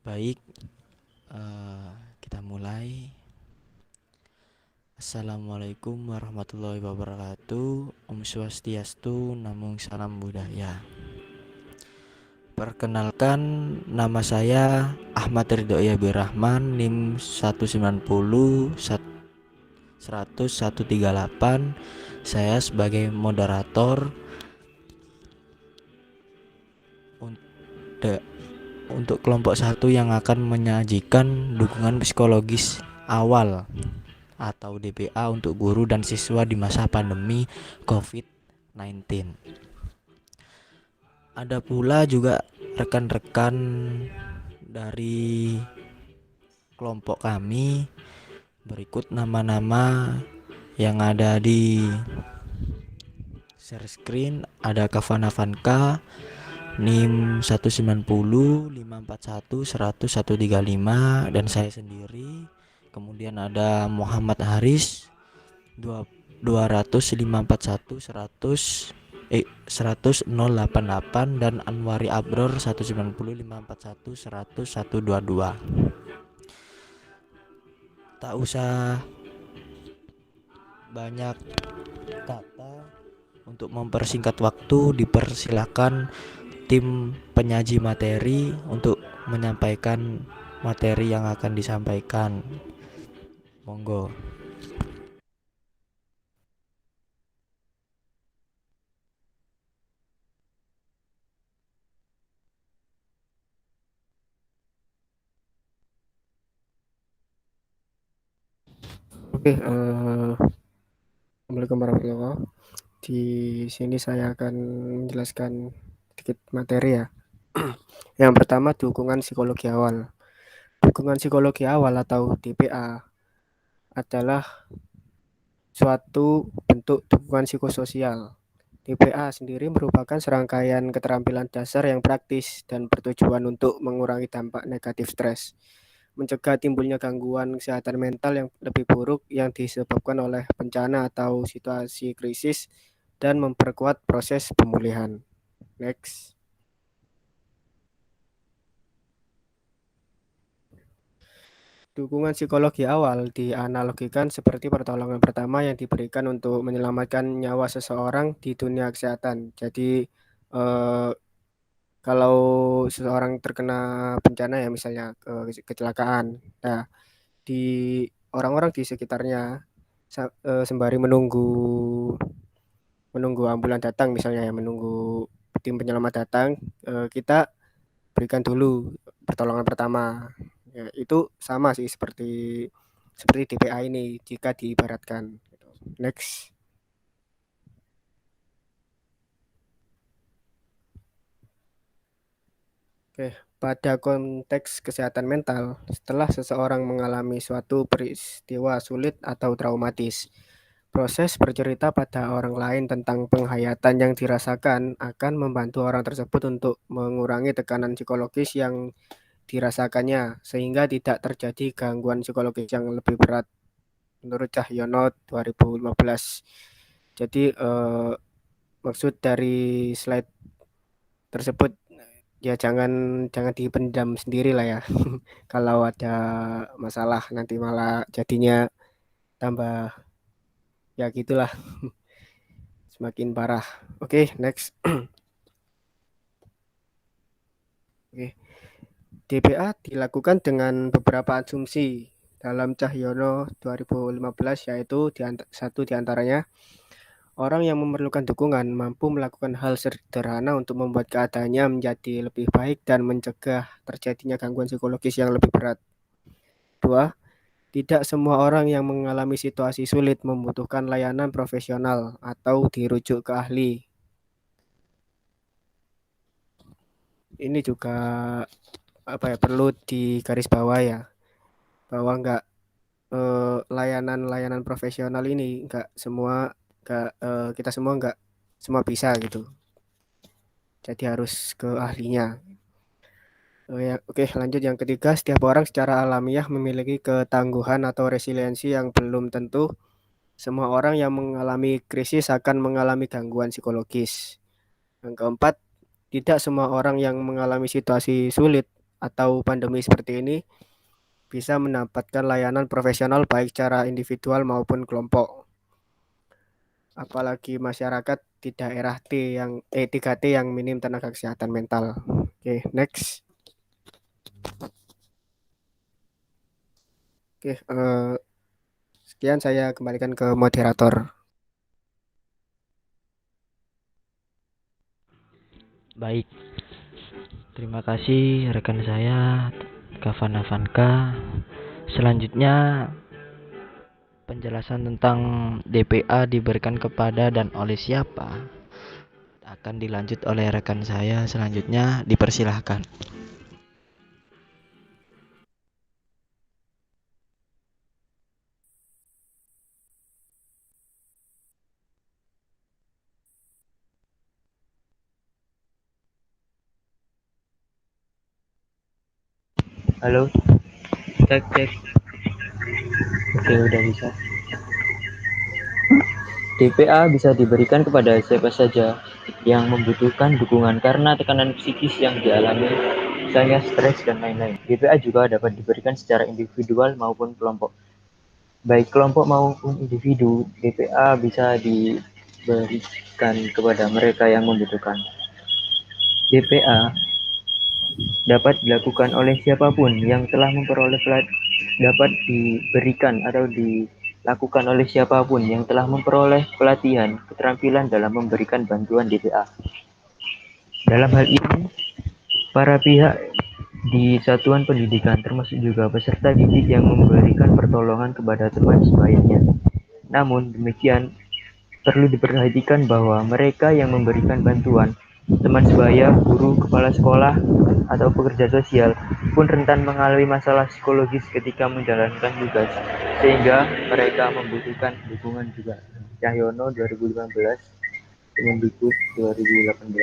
Baik, kita mulai. Assalamualaikum warahmatullahi wabarakatuh. Om Swastiastu, Namo Salam Budaya. Perkenalkan, nama saya Ahmad Ridho Yabirrahman, NIM 190 10138. Saya sebagai moderator untuk kelompok 1 yang akan menyajikan dukungan psikologis awal atau DPA untuk guru dan siswa di masa pandemi COVID-19. Ada pula juga rekan-rekan dari kelompok kami. Berikut nama-nama yang ada di share screen. Ada Kavana Vanka, NIM 190 541 100 135, dan saya sendiri. Kemudian ada Muhammad Haris 20541 100 10088, dan Anwari Abror 190 541 100 122. Tak usah banyak kata, untuk mempersingkat waktu dipersilakan tim penyaji materi untuk menyampaikan materi yang akan disampaikan. Monggo. Oke, Assalamualaikum warahmatullahi wabarakatuh. Di sini saya akan menjelaskan sedikit materi ya. Yang pertama, dukungan psikologi awal. Dukungan psikologi awal atau DPA adalah suatu bentuk dukungan psikososial. DPA sendiri merupakan serangkaian keterampilan dasar yang praktis dan bertujuan untuk mengurangi dampak negatif stres, mencegah timbulnya gangguan kesehatan mental yang lebih buruk yang disebabkan oleh bencana atau situasi krisis, dan memperkuat proses pemulihan. Next. Dukungan psikologi awal dianalogikan seperti pertolongan pertama yang diberikan untuk menyelamatkan nyawa seseorang di dunia kesehatan. Jadi kalau seseorang terkena bencana ya, misalnya kecelakaan, nah di orang-orang di sekitarnya sembari menunggu ambulan datang, misalnya ya, menunggu tim penyelamat datang, kita berikan dulu pertolongan pertama. Ya, itu sama sih seperti DPA ini jika diibaratkan. Next. Oke, pada konteks kesehatan mental, setelah seseorang mengalami suatu peristiwa sulit atau traumatis, proses bercerita pada orang lain tentang penghayatan yang dirasakan akan membantu orang tersebut untuk mengurangi tekanan psikologis yang dirasakannya, sehingga tidak terjadi gangguan psikologis yang lebih berat, menurut Cahyono 2015. Jadi maksud dari slide tersebut ya, jangan dipendam sendiri lah ya. Kalau ada masalah nanti malah jadinya tambah ya gitulah, semakin parah. Oke, next. Oke. DPA dilakukan dengan beberapa asumsi dalam Cahyono 2015, yaitu satu diantaranya, orang yang memerlukan dukungan mampu melakukan hal sederhana untuk membuat keadaannya menjadi lebih baik dan mencegah terjadinya gangguan psikologis yang lebih berat. 2. Tidak semua orang yang mengalami situasi sulit membutuhkan layanan profesional atau dirujuk ke ahli. Ini juga perlu digarisbawahi ya, bahwa layanan profesional ini kita semua nggak semua bisa gitu. Jadi harus ke ahlinya. Oke, lanjut yang ketiga, setiap orang secara alamiah memiliki ketangguhan atau resiliensi yang belum tentu semua orang yang mengalami krisis akan mengalami gangguan psikologis. Yang keempat, tidak semua orang yang mengalami situasi sulit atau pandemi seperti ini bisa mendapatkan layanan profesional baik secara individual maupun kelompok. Apalagi masyarakat di daerah 3T yang minim tenaga kesehatan mental. Oke, next. Oke, sekian saya kembalikan ke moderator. Baik, terima kasih rekan saya Kavana Vanka. Selanjutnya penjelasan tentang DPA diberikan kepada dan oleh siapa akan dilanjut oleh rekan saya. Selanjutnya dipersilahkan. Halo, cek cek. Oke, udah bisa. DPA bisa diberikan kepada siapa saja yang membutuhkan dukungan karena tekanan psikis yang dialami, misalnya stres dan lain-lain. DPA juga dapat diberikan secara individual maupun kelompok. Baik kelompok maupun individu, DPA bisa diberikan kepada mereka yang membutuhkan. DPA dapat dilakukan oleh siapapun yang telah memperoleh dapat diberikan atau dilakukan oleh siapapun yang telah memperoleh pelatihan keterampilan dalam memberikan bantuan DPA. Dalam hal ini, para pihak di satuan pendidikan termasuk juga peserta didik yang memberikan pertolongan kepada teman sebayanya. Namun demikian, perlu diperhatikan bahwa mereka yang memberikan bantuan, teman sebaya, guru, kepala sekolah, atau pekerja sosial, pun rentan mengalami masalah psikologis ketika menjalankan tugas, sehingga mereka membutuhkan dukungan juga. Cahyono 2015, Kemendikbud 2018.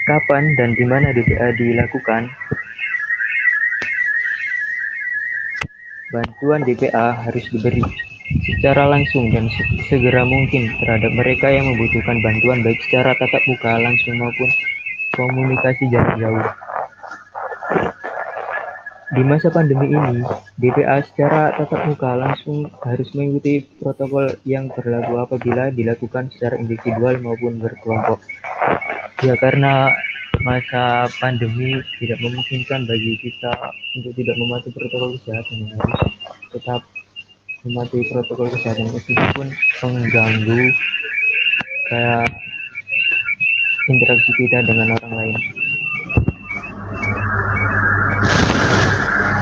Kapan dan di mana DPA dilakukan? Bantuan DPA harus diberi secara langsung dan segera mungkin terhadap mereka yang membutuhkan bantuan baik secara tatap muka langsung maupun komunikasi jarak jauh. Di masa pandemi ini, DPA secara tatap muka langsung harus mengikuti protokol yang berlaku apabila dilakukan secara individual maupun berkelompok. Ya karena masa pandemi tidak memungkinkan bagi kita untuk tidak mematuhi protokol kesehatan, harus tetap mematuhi protokol kesehatan meskipun mengganggu kayak interaksi kita dengan orang lain.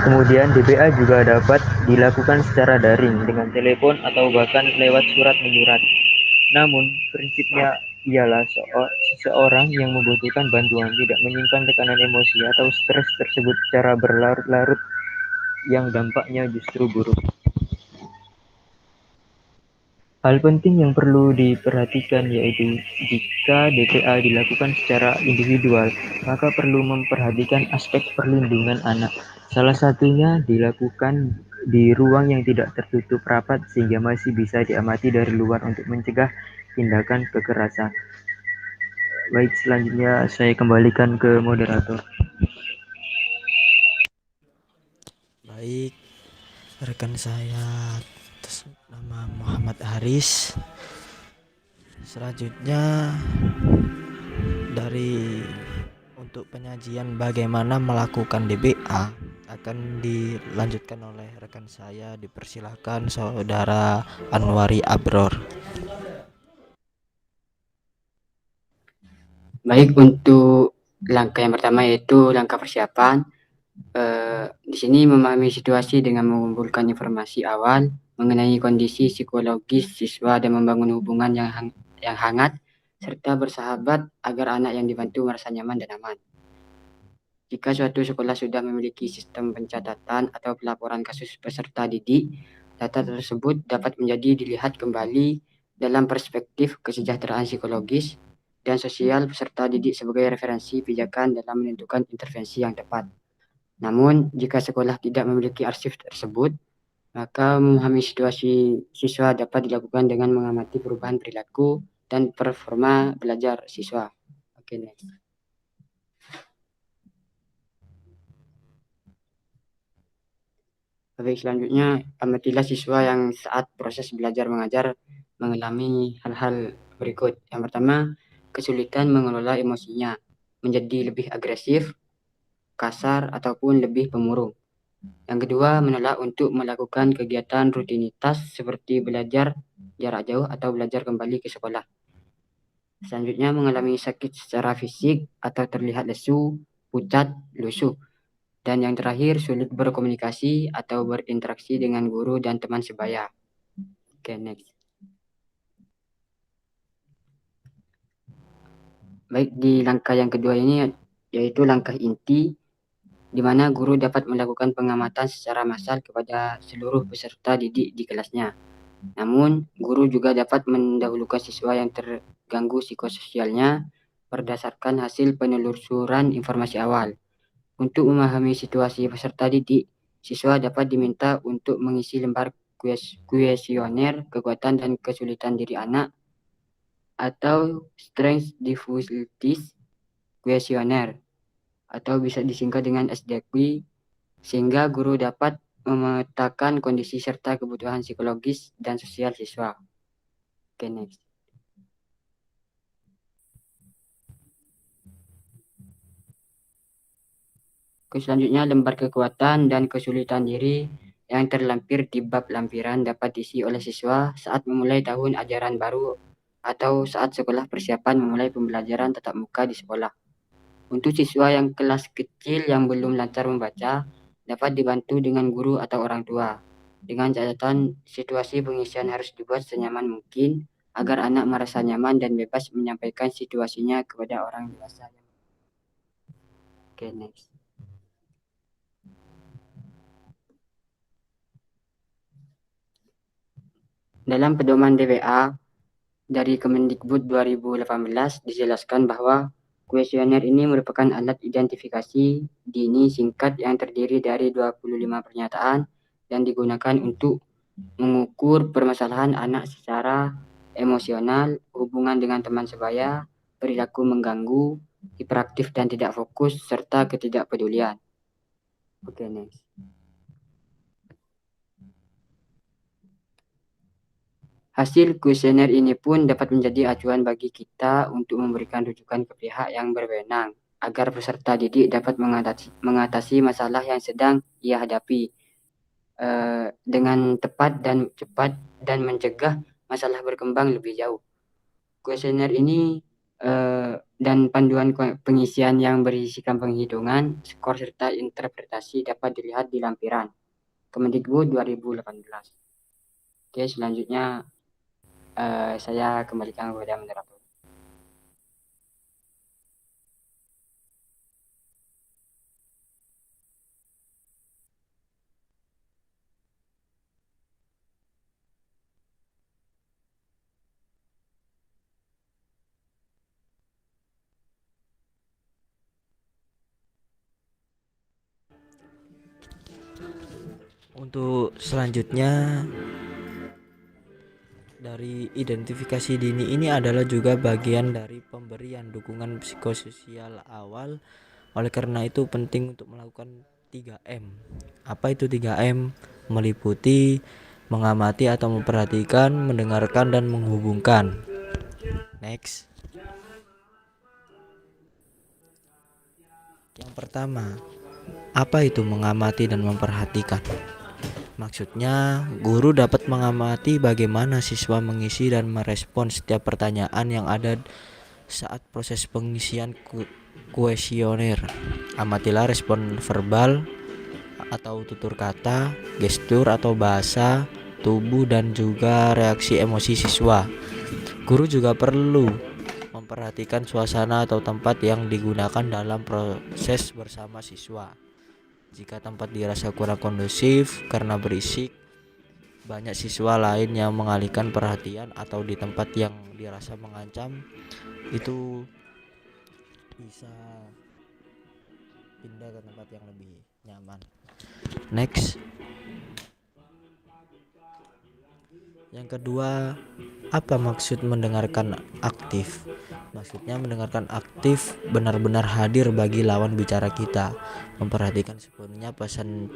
Kemudian DPA juga dapat dilakukan secara daring dengan telepon atau bahkan lewat surat menyurat. Namun prinsipnya ialah seseorang yang membutuhkan bantuan tidak menyimpan tekanan emosi atau stres tersebut secara berlarut-larut yang dampaknya justru buruk. Hal penting yang perlu diperhatikan yaitu jika DPA dilakukan secara individual, maka perlu memperhatikan aspek perlindungan anak. Salah satunya dilakukan di ruang yang tidak tertutup rapat sehingga masih bisa diamati dari luar untuk mencegah tindakan kekerasan. Baik, selanjutnya saya kembalikan ke moderator. Baik, rekan saya atas nama Muhammad Haris. Selanjutnya dari untuk penyajian bagaimana melakukan DPA akan dilanjutkan oleh rekan saya. Dipersilahkan Saudara Anwari Abror. Baik, untuk langkah yang pertama yaitu langkah persiapan. Di sini memahami situasi dengan mengumpulkan informasi awal mengenai kondisi psikologis siswa dan membangun hubungan yang hangat serta bersahabat agar anak yang dibantu merasa nyaman dan aman. Jika suatu sekolah sudah memiliki sistem pencatatan atau pelaporan kasus peserta didik, data tersebut dapat menjadi dilihat kembali dalam perspektif kesejahteraan psikologis dan sosial peserta didik sebagai referensi pijakan dalam menentukan intervensi yang tepat. Namun, jika sekolah tidak memiliki arsip tersebut, maka memahami situasi siswa dapat dilakukan dengan mengamati perubahan perilaku dan performa belajar siswa. Oke, next. Baik, selanjutnya amatilah siswa yang saat proses belajar mengajar mengalami hal-hal berikut. Yang pertama, kesulitan mengelola emosinya, menjadi lebih agresif, kasar, ataupun lebih pemurung. Yang kedua, menolak untuk melakukan kegiatan rutinitas seperti belajar jarak jauh atau belajar kembali ke sekolah. Selanjutnya, mengalami sakit secara fisik atau terlihat lesu, pucat, lusuh. Dan yang terakhir, sulit berkomunikasi atau berinteraksi dengan guru dan teman sebaya. Oke, next. Baik, di langkah yang kedua ini yaitu langkah inti, di mana guru dapat melakukan pengamatan secara massal kepada seluruh peserta didik di kelasnya. Namun, guru juga dapat mendahulukan siswa yang terganggu psikososialnya berdasarkan hasil penelusuran informasi awal. Untuk memahami situasi peserta didik, siswa dapat diminta untuk mengisi lembar kuesioner kekuatan dan kesulitan diri anak atau Strengths Difficulties Questionnaire atau bisa disingkat dengan SDQ, sehingga guru dapat memetakan kondisi serta kebutuhan psikologis dan sosial siswa. Oke, next. Selanjutnya, lembar kekuatan dan kesulitan diri yang terlampir di bab lampiran dapat diisi oleh siswa saat memulai tahun ajaran baru atau saat sekolah persiapan memulai pembelajaran tatap muka di sekolah. Untuk siswa yang kelas kecil yang belum lancar membaca, dapat dibantu dengan guru atau orang tua. Dengan catatan, situasi pengisian harus dibuat senyaman mungkin agar anak merasa nyaman dan bebas menyampaikan situasinya kepada orang dewasa. Oke, next. Dalam pedoman DBA dari Kemendikbud 2018 dijelaskan bahwa kuesioner ini merupakan alat identifikasi dini singkat yang terdiri dari 25 pernyataan dan digunakan untuk mengukur permasalahan anak secara emosional, hubungan dengan teman sebaya, perilaku mengganggu, hiperaktif dan tidak fokus, serta ketidakpedulian. Oke, next. Hasil kuesioner ini pun dapat menjadi acuan bagi kita untuk memberikan rujukan ke pihak yang berwenang agar peserta didik dapat mengatasi masalah yang sedang ia hadapi dengan tepat dan cepat dan mencegah masalah berkembang lebih jauh. Kuesioner ini dan panduan pengisian yang berisikan penghitungan, skor serta interpretasi dapat dilihat di lampiran Kemendikbud 2018. Oke, selanjutnya saya kembalikan kepada moderator. Untuk selanjutnya, dari identifikasi dini ini adalah juga bagian dari pemberian dukungan psikososial awal. Oleh karena itu penting untuk melakukan 3M. Apa itu 3M? Meliputi, mengamati atau memperhatikan, mendengarkan dan menghubungkan. Next. Yang pertama, apa itu mengamati dan memperhatikan? Maksudnya, guru dapat mengamati bagaimana siswa mengisi dan merespon setiap pertanyaan yang ada saat proses pengisian kuesioner. Amatilah respon verbal atau tutur kata, gestur atau bahasa tubuh dan juga reaksi emosi siswa. Guru juga perlu memperhatikan suasana atau tempat yang digunakan dalam proses bersama siswa. Jika tempat dirasa kurang kondusif karena berisik, banyak siswa lain yang mengalihkan perhatian, atau di tempat yang dirasa mengancam, itu bisa pindah ke tempat yang lebih nyaman. Next. Yang kedua, apa maksud mendengarkan aktif? Maksudnya mendengarkan aktif benar-benar hadir bagi lawan bicara kita, memperhatikan sepenuhnya pesan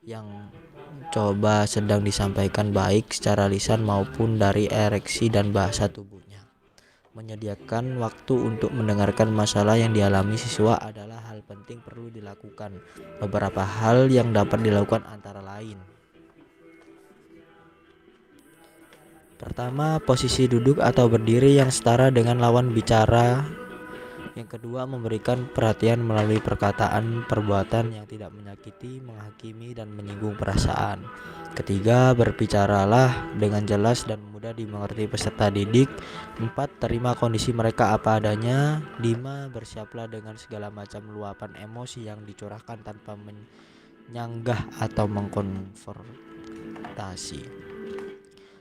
yang coba sedang disampaikan baik secara lisan maupun dari ereksi dan bahasa tubuhnya. Menyediakan waktu untuk mendengarkan masalah yang dialami siswa adalah hal penting perlu dilakukan. Beberapa hal yang dapat dilakukan antara lain: pertama, posisi duduk atau berdiri yang setara dengan lawan bicara. Yang kedua, memberikan perhatian melalui perkataan perbuatan yang tidak menyakiti, menghakimi, dan menyinggung perasaan. Ketiga, berbicaralah dengan jelas dan mudah dimengerti peserta didik. 4, terima kondisi mereka apa adanya. 5, bersiaplah dengan segala macam luapan emosi yang dicurahkan tanpa menyanggah atau mengkonfrontasi.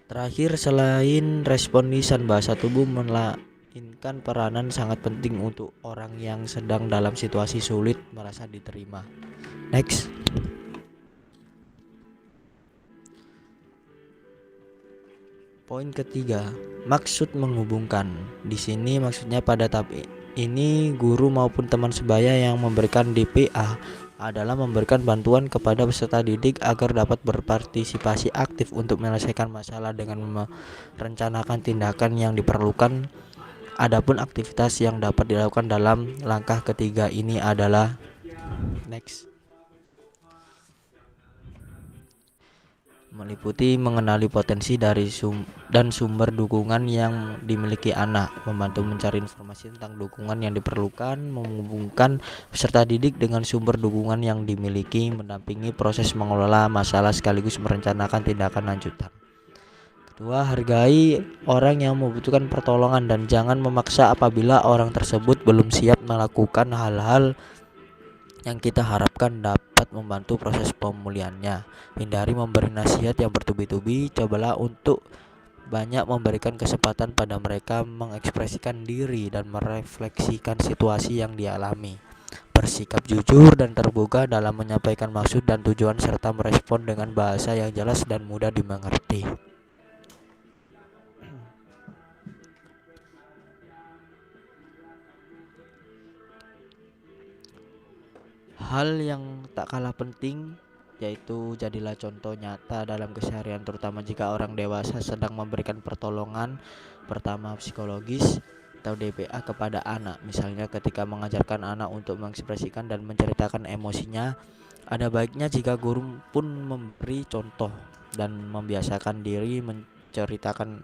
Terakhir, selain respon lisan, bahasa tubuh melainkan peranan sangat penting untuk orang yang sedang dalam situasi sulit merasa diterima. Next. Poin ketiga, maksud menghubungkan. Di sini maksudnya pada tahap ini guru maupun teman sebaya yang memberikan DPA adalah memberikan bantuan kepada peserta didik agar dapat berpartisipasi aktif untuk menyelesaikan masalah dengan merencanakan tindakan yang diperlukan. Adapun aktivitas yang dapat dilakukan dalam langkah ketiga ini adalah next. Meliputi mengenali potensi dari dan sumber dukungan yang dimiliki anak, membantu mencari informasi tentang dukungan yang diperlukan, menghubungkan peserta didik dengan sumber dukungan yang dimiliki, mendampingi proses mengelola masalah sekaligus merencanakan tindakan lanjutan. Kedua, hargai orang yang membutuhkan pertolongan dan jangan memaksa apabila orang tersebut belum siap melakukan hal-hal yang kita harapkan dapat membantu proses pemulihannya. Hindari memberi nasihat yang bertubi-tubi. Cobalah untuk banyak memberikan kesempatan pada mereka mengekspresikan diri dan merefleksikan situasi yang dialami. Bersikap jujur dan terbuka dalam menyampaikan maksud dan tujuan serta merespon dengan bahasa yang jelas dan mudah dimengerti. Hal yang tak kalah penting yaitu jadilah contoh nyata dalam keseharian, terutama jika orang dewasa sedang memberikan pertolongan pertama psikologis atau DPA kepada anak. Misalnya ketika mengajarkan anak untuk mengekspresikan dan menceritakan emosinya, ada baiknya jika guru pun memberi contoh dan membiasakan diri menceritakan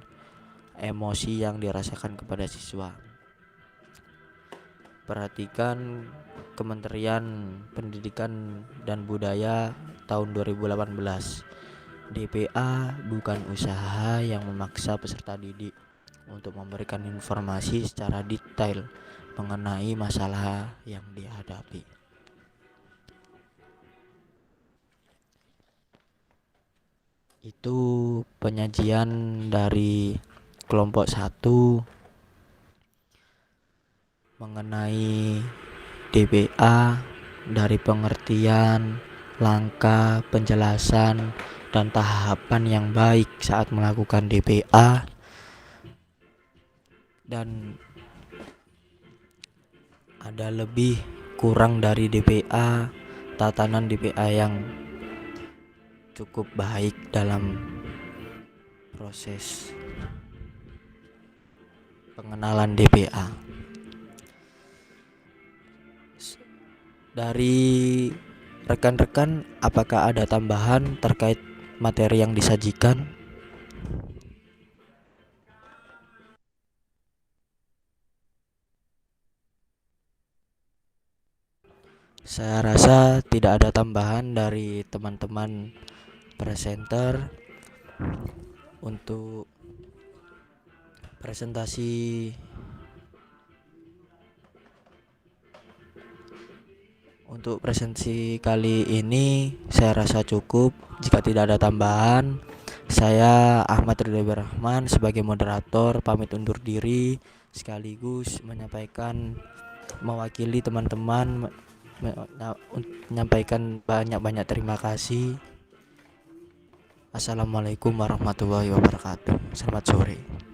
emosi yang dirasakan kepada siswa. Perhatikan Kementerian Pendidikan dan Budaya tahun 2018. DPA bukan usaha yang memaksa peserta didik untuk memberikan informasi secara detail mengenai masalah yang dihadapi. Itu penyajian dari kelompok 1 mengenai DPA, dari pengertian, langkah, penjelasan, dan tahapan yang baik saat melakukan DPA, dan ada lebih kurang dari DPA, tatanan DPA yang cukup baik dalam proses pengenalan DPA. Dari rekan-rekan, apakah ada tambahan terkait materi yang disajikan? Saya rasa tidak ada tambahan dari teman-teman presenter. Untuk presentasi kali ini saya rasa cukup. Jika tidak ada tambahan, saya Ahmad Ridha Rahman sebagai moderator pamit undur diri, sekaligus mewakili teman-teman menyampaikan banyak-banyak terima kasih. Assalamualaikum warahmatullahi wabarakatuh. Selamat sore.